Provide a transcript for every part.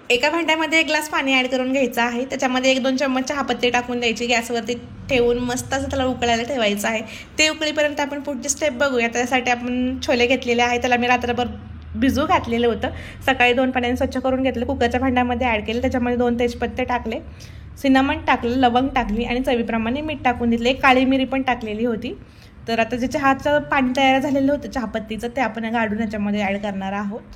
एका भांड्यामध्ये 1 ग्लास पाणी ॲड करून घ्यायचं आहे। त्याच्यामध्ये 1-2 चम्मच चहापत्ती टाकून द्यायची, गॅसवरती ठेवून मस्त असं त्याला उकळायला ठेवायचं आहे। ते उकळीपर्यंत आपण पुढची स्टेप बघूया। त्यासाठी आपण छोले घेतलेले आहे, त्याला मी रात्रभर भिजू घातलेलं होतं। सकाळी 2 पाण्याने स्वच्छ करून घेतलं, कुकरच्या भांड्यामध्ये ॲड केलं, त्याच्यामध्ये 2 तेजपत्ते टाकले, सिनामन टाकलं, लवंग टाकली आणि चवीप्रमाणे मीठ टाकून दिले, एक काळी मिरी पण टाकलेली होती। तर आता जे चहाचं पाणी तयार झालेलं होतं चहापत्तीचं, ते आपण गाळून याच्यामध्ये ॲड करणार आहोत।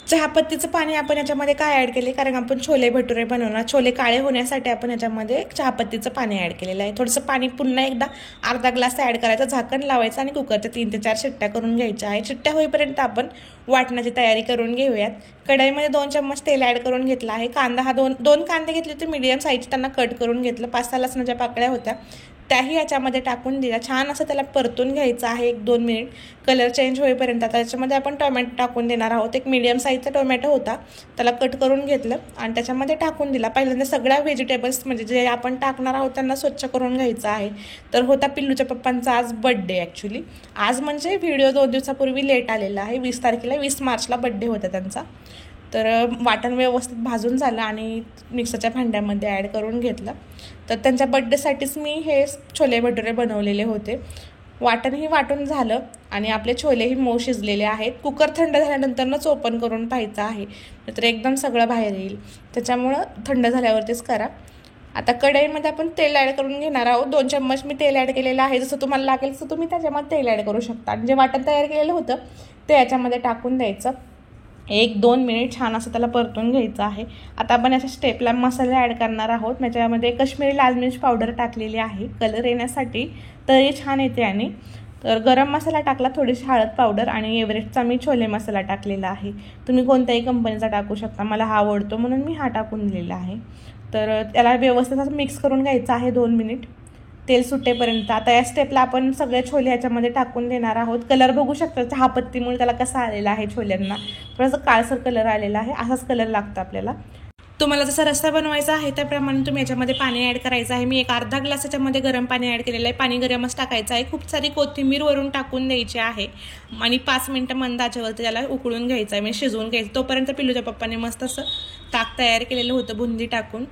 चहापत्तीचं पाणी आपण याच्यामध्ये काय ॲड केले, कारण आपण छोले भटुरे बनवणार, छोले काळे होण्यासाठी आपण याच्यामध्ये चहापत्तीचं पाणी ॲड केलेलं आहे। थोडंसं पाणी पुन्हा एकदा अर्धा ग्लास ॲड करायचं, झाकण लावायचं आणि कुकरच्या 3 ते 4 शिट्ट्या करून घ्यायच्या आहे। शिट्ट्या होईपर्यंत आपण वाटण्याची तयारी करून घेऊयात। कढईमध्ये 2 चम्मच तेल ॲड करून घेतलं आहे। कांदा हा दोन कांदे घेतले होते मीडियम साईजचे, त्यांना कट करून घेतलं। 5-6 लसणाच्या पाकळ्या होत्या, त्याही याच्यामध्ये टाकून दिल्या। छान असं त्याला परतून घ्यायचं आहे 1-2 मिनिट, कलर चेंज होईपर्यंत। आता त्याच्यामध्ये आपण टोमॅटो टाकून देणार आहोत। एक मीडियम साईजचा टोमॅटो होता, त्याला कट करून घेतलं आणि त्याच्यामध्ये टाकून दिला। पहिल्यांदा सगळ्या व्हेजिटेबल्स म्हणजे जे आपण टाकणार आहोत त्यांना स्वच्छ करून घ्यायचं आहे। तर होता पिल्लूच्या पप्पांचा आज बड्डे, ॲक्च्युली आज म्हणजे व्हिडिओ 2 दिवसापूर्वी लेट आलेला आहे, 20 तारखेला 20 मार्चला बड्डे होता त्यांचा। तर वाटण व्यवस्थित भाजून झालं आणि मिक्सरच्या भांड्यामध्ये ॲड करून घेतलं। तर त्यांच्या बड्डेसाठीच मी हे छोले भटुरे बनवलेले होते। वाटणही वाटून झालं आणि आपले छोलेही मऊ शिजलेले आहेत। कुकर थंड झाल्यानंतरच ओपन करून पाहायचं आहे, तर एकदम सगळं बाहेर येईल, त्याच्यामुळं थंड झाल्यावरतीच करा। आता कढईमध्ये आपण तेल ॲड करून घेणार आहोत। 2 चम्मच मी तेल ॲड केलेलं आहे, जसं तुम्हाला लागेल तसं तुम्ही त्याच्यामध्ये तेल ॲड करू शकता। आणि जे वाटण तयार केलेलं होतं ते याच्यामध्ये टाकून द्यायचं, 1-2 मिनिट छान असं त्याला परतून घ्यायचं आहे। आता आपण याच्या स्टेपला मसाले ॲड करणार आहोत। त्याच्यामध्ये कश्मीरी लाल मिर्च पावडर टाकलेली आहे कलर येण्यासाठी, तरी छान येते। आणि तर गरम मसाला टाकला, थोडीशी हळद पावडर आणि एव्हरेस्टचा मी छोले मसाला टाकलेला आहे। तुम्ही कोणत्याही कंपनीचा टाकू शकता, मला हा आवडतो म्हणून मी हा टाकून दिलेला आहे। तर त्याला व्यवस्थित असं मिक्स करून घ्यायचं आहे 2 मिनिट, तेल सुटेपर्यंत। आता या स्टेपला आपण सगळे छोले ह्याच्यामध्ये टाकून देणार आहोत। कलर बघू शकता चहापत्तीमुळे त्याला कसा आलेला आहे, छोल्यांना थोडासा काळसर कलर आलेला आहे, असाच कलर लागतो आपल्याला। तुम्हाला जसा रस्सा बनवायचा आहे त्याप्रमाणे तुम्ही याच्यामध्ये पाणी ॲड करायचं आहे। मी एक अर्धा ग्लास याच्यामध्ये गरम पाणी ॲड केलेलं आहे, पाणी गरमच टाकायचं आहे। खूप सारी कोथिंबीर वरून टाकून द्यायची आहे आणि 5 मिनिटं मंद आचेवरती त्याला उकळून घ्यायचं आहे, म्हणजे शिजवून घ्यायचं। तोपर्यंत पिल्लूच्या पप्पाने मस्त असं ताक तयार केलेलं होतं बुंदी टाकून,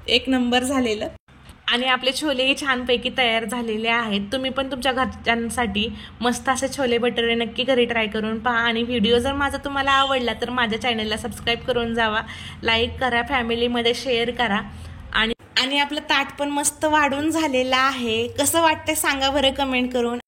1 नंबर झालेलं। आणि आपले छोलेही छानपैकी तयार झालेले आहेत। तुम्ही पण तुमच्या घरच्यांसाठी मस्त असे छोले भटुरे नक्की घरी ट्राय करून पहा। आणि व्हिडिओ जर माझा तुम्हाला आवडला तर माझ्या चॅनलला सबस्क्राईब करून जावा, लाईक करा, फॅमिलीमध्ये शेअर करा। आणि आपलं ताट पण मस्त वाढून झालेलं आहे। कसं वाटतंय सांगा बरं कमेंट करून।